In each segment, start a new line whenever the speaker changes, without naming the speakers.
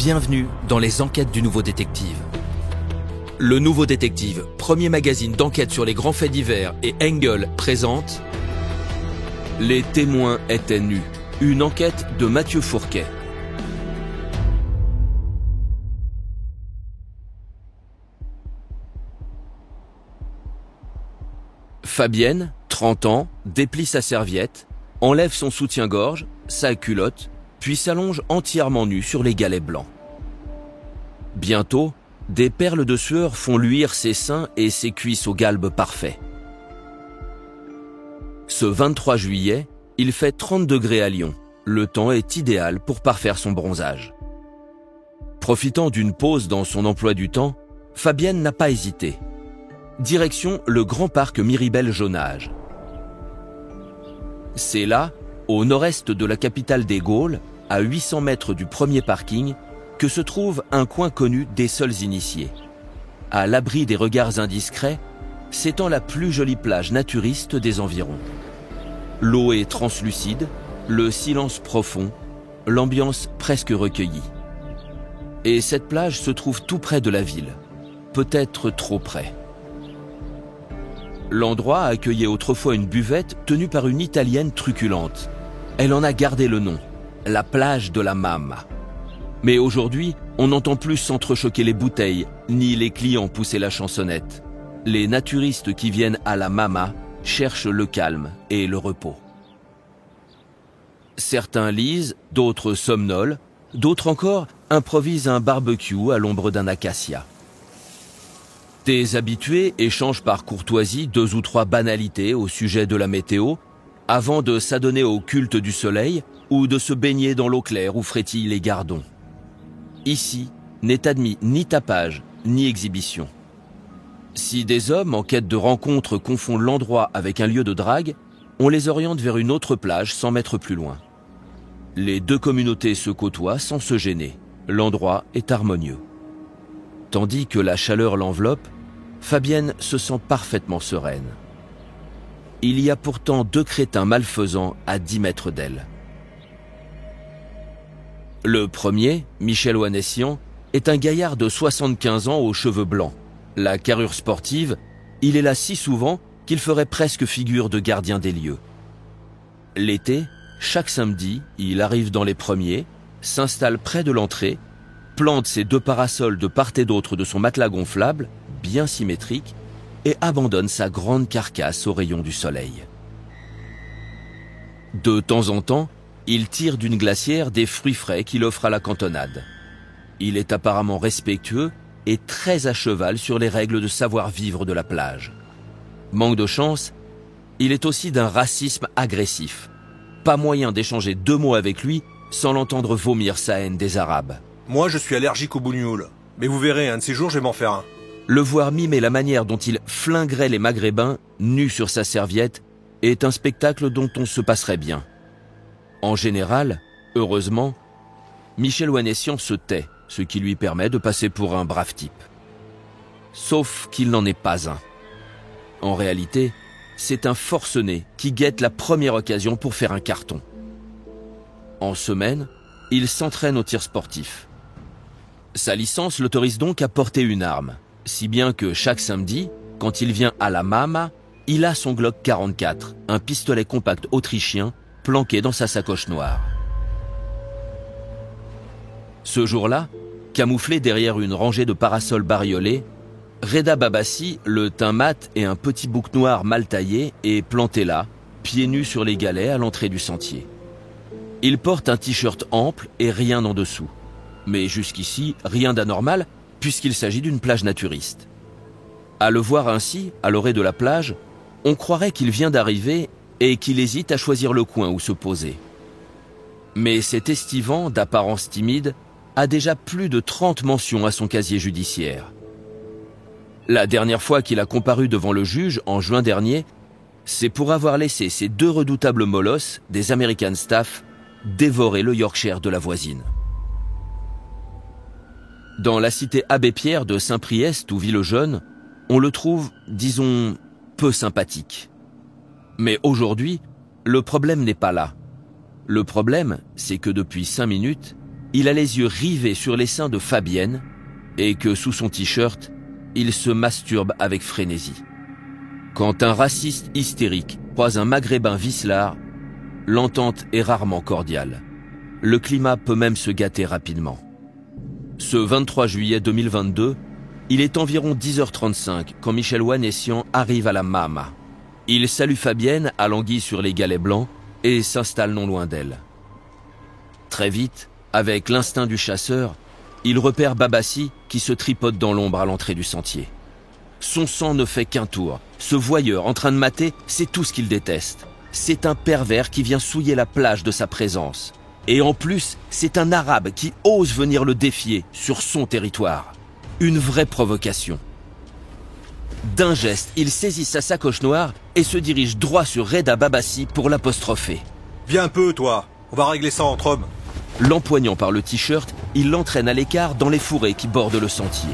Bienvenue dans les enquêtes du Nouveau Détective. Le Nouveau Détective, premier magazine d'enquête sur les grands faits divers, et Engel présente Les témoins étaient nus, une enquête de Mathieu Fourquet. Fabienne, 30 ans, déplie sa serviette, enlève son soutien-gorge, sa culotte, puis s'allonge entièrement nue sur les galets blancs. Bientôt, des perles de sueur font luire ses seins et ses cuisses au galbe parfait. Ce 23 juillet, il fait 30 degrés à Lyon. Le temps est idéal pour parfaire son bronzage. Profitant d'une pause dans son emploi du temps, Fabienne n'a pas hésité. Direction le grand parc Miribel-Jonage. C'est là, au nord-est de la capitale des Gaules, à 800 mètres du premier parking, que se trouve un coin connu des seuls initiés. À l'abri des regards indiscrets, s'étend la plus jolie plage naturiste des environs. L'eau est translucide, le silence profond, l'ambiance presque recueillie. Et cette plage se trouve tout près de la ville, peut-être trop près. L'endroit accueillait autrefois une buvette tenue par une Italienne truculente. Elle en a gardé le nom, la plage de la Mamma. Mais aujourd'hui, on n'entend plus s'entrechoquer les bouteilles, ni les clients pousser la chansonnette. Les naturistes qui viennent à la Mamma cherchent le calme et le repos. Certains lisent, d'autres somnolent, d'autres encore improvisent un barbecue à l'ombre d'un acacia. Des habitués échangent par courtoisie 2 ou 3 banalités au sujet de la météo, avant de s'adonner au culte du soleil ou de se baigner dans l'eau claire où frétillent les gardons. Ici, n'est admis ni tapage, ni exhibition. Si des hommes en quête de rencontre confondent l'endroit avec un lieu de drague, on les oriente vers une autre plage 100 mètres plus loin. Les 2 communautés se côtoient sans se gêner. L'endroit est harmonieux. Tandis que la chaleur l'enveloppe, Fabienne se sent parfaitement sereine. Il y a pourtant 2 crétins malfaisants à 10 mètres d'elle. Le premier, Michel Oanessian, est un gaillard de 75 ans aux cheveux blancs. La carrure sportive, il est là si souvent qu'il ferait presque figure de gardien des lieux. L'été, chaque samedi, il arrive dans les premiers, s'installe près de l'entrée, plante ses 2 parasols de part et d'autre de son matelas gonflable, bien symétrique, et abandonne sa grande carcasse aux rayons du soleil. De temps en temps, il tire d'une glacière des fruits frais qu'il offre à la cantonade. Il est apparemment respectueux et très à cheval sur les règles de savoir-vivre de la plage. Manque de chance, il est aussi d'un racisme agressif. Pas moyen d'échanger 2 mots avec lui sans l'entendre vomir sa haine des Arabes.
Moi, je suis allergique aux bougnoules. Mais vous verrez, un de ces jours, je vais m'en faire un.
Le voir mimer la manière dont il flinguerait les Maghrébins, nus sur sa serviette, est un spectacle dont on se passerait bien. En général, heureusement, Michel Oanessian se tait, ce qui lui permet de passer pour un brave type. Sauf qu'il n'en est pas un. En réalité, c'est un forcené qui guette la première occasion pour faire un carton. En semaine, il s'entraîne au tir sportif. Sa licence l'autorise donc à porter une arme, si bien que chaque samedi, quand il vient à la Mamma, il a son Glock 44, un pistolet compact autrichien planqué dans sa sacoche noire. Ce jour-là, camouflé derrière une rangée de parasols bariolés, Reda Babassi, le teint mat et un petit bouc noir mal taillé, est planté là, pieds nus sur les galets à l'entrée du sentier. Il porte un t-shirt ample et rien en dessous. Mais jusqu'ici, rien d'anormal, puisqu'il s'agit d'une plage naturiste. À le voir ainsi, à l'orée de la plage, on croirait qu'il vient d'arriver et qu'il hésite à choisir le coin où se poser. Mais cet estivant, d'apparence timide, a déjà plus de 30 mentions à son casier judiciaire. La dernière fois qu'il a comparu devant le juge, en juin dernier, c'est pour avoir laissé ces 2 redoutables molosses, des American Staff, dévorer le Yorkshire de la voisine. Dans la cité Abbé-Pierre de Saint-Priest où vit le jeune, on le trouve, disons, peu sympathique. Mais aujourd'hui, le problème n'est pas là. Le problème, c'est que depuis 5 minutes, il a les yeux rivés sur les seins de Fabienne et que sous son t-shirt, il se masturbe avec frénésie. Quand un raciste hystérique croise un maghrébin vicelard, l'entente est rarement cordiale. Le climat peut même se gâter rapidement. Ce 23 juillet 2022, il est environ 10h35 quand Michel Ouanessian arrive à la Mama. Il salue Fabienne à l'anguille sur les galets blancs et s'installe non loin d'elle. Très vite, avec l'instinct du chasseur, il repère Babassi qui se tripote dans l'ombre à l'entrée du sentier. Son sang ne fait qu'un tour. Ce voyeur en train de mater, c'est tout ce qu'il déteste. C'est un pervers qui vient souiller la plage de sa présence. Et en plus, c'est un arabe qui ose venir le défier sur son territoire. Une vraie provocation. D'un geste, il saisit sa sacoche noire et se dirige droit sur Reda Babassi pour l'apostropher.
« Viens un peu, toi. On va régler ça entre hommes. »
L'empoignant par le t-shirt, il l'entraîne à l'écart dans les fourrés qui bordent le sentier.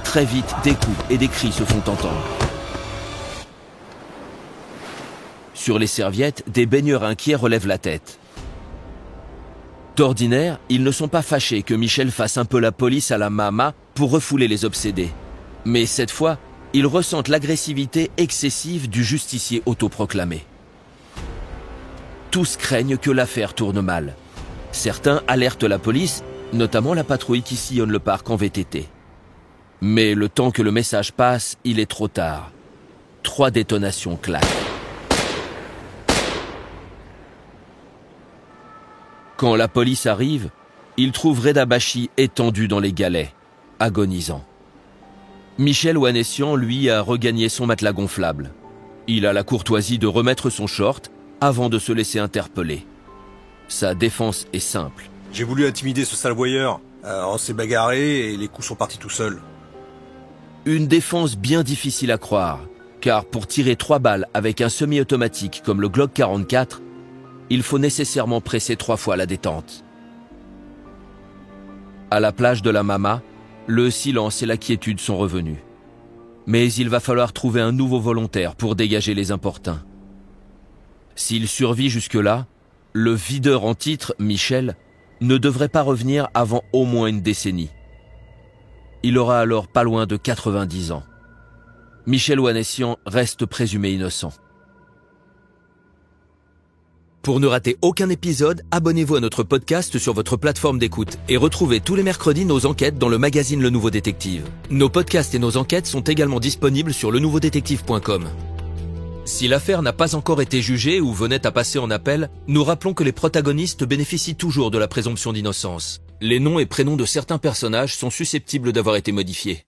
Très vite, des coups et des cris se font entendre. Sur les serviettes, des baigneurs inquiets relèvent la tête. D'ordinaire, ils ne sont pas fâchés que Michel fasse un peu la police à la Mama pour refouler les obsédés. Mais cette fois, ils ressentent l'agressivité excessive du justicier autoproclamé. Tous craignent que l'affaire tourne mal. Certains alertent la police, notamment la patrouille qui sillonne le parc en VTT. Mais le temps que le message passe, il est trop tard. 3 détonations claquent. Quand la police arrive, ils trouvent Reda Babassi étendu dans les galets, agonisant. Michel Ouanessian, lui, a regagné son matelas gonflable. Il a la courtoisie de remettre son short avant de se laisser interpeller. Sa défense est simple.
J'ai voulu intimider ce sale voyeur. On s'est bagarré et les coups sont partis tout seuls.
Une défense bien difficile à croire, car pour tirer 3 balles avec un semi-automatique comme le Glock 44, il faut nécessairement presser 3 fois la détente. À la plage de la Mama, le silence et la quiétude sont revenus. Mais il va falloir trouver un nouveau volontaire pour dégager les importuns. S'il survit jusque-là, le videur en titre, Michel, ne devrait pas revenir avant au moins une décennie. Il aura alors pas loin de 90 ans. Michel Ouanessian reste présumé innocent. Pour ne rater aucun épisode, abonnez-vous à notre podcast sur votre plateforme d'écoute et retrouvez tous les mercredis nos enquêtes dans le magazine Le Nouveau Détective. Nos podcasts et nos enquêtes sont également disponibles sur lenouveaudétective.com. Si l'affaire n'a pas encore été jugée ou venait à passer en appel, nous rappelons que les protagonistes bénéficient toujours de la présomption d'innocence. Les noms et prénoms de certains personnages sont susceptibles d'avoir été modifiés.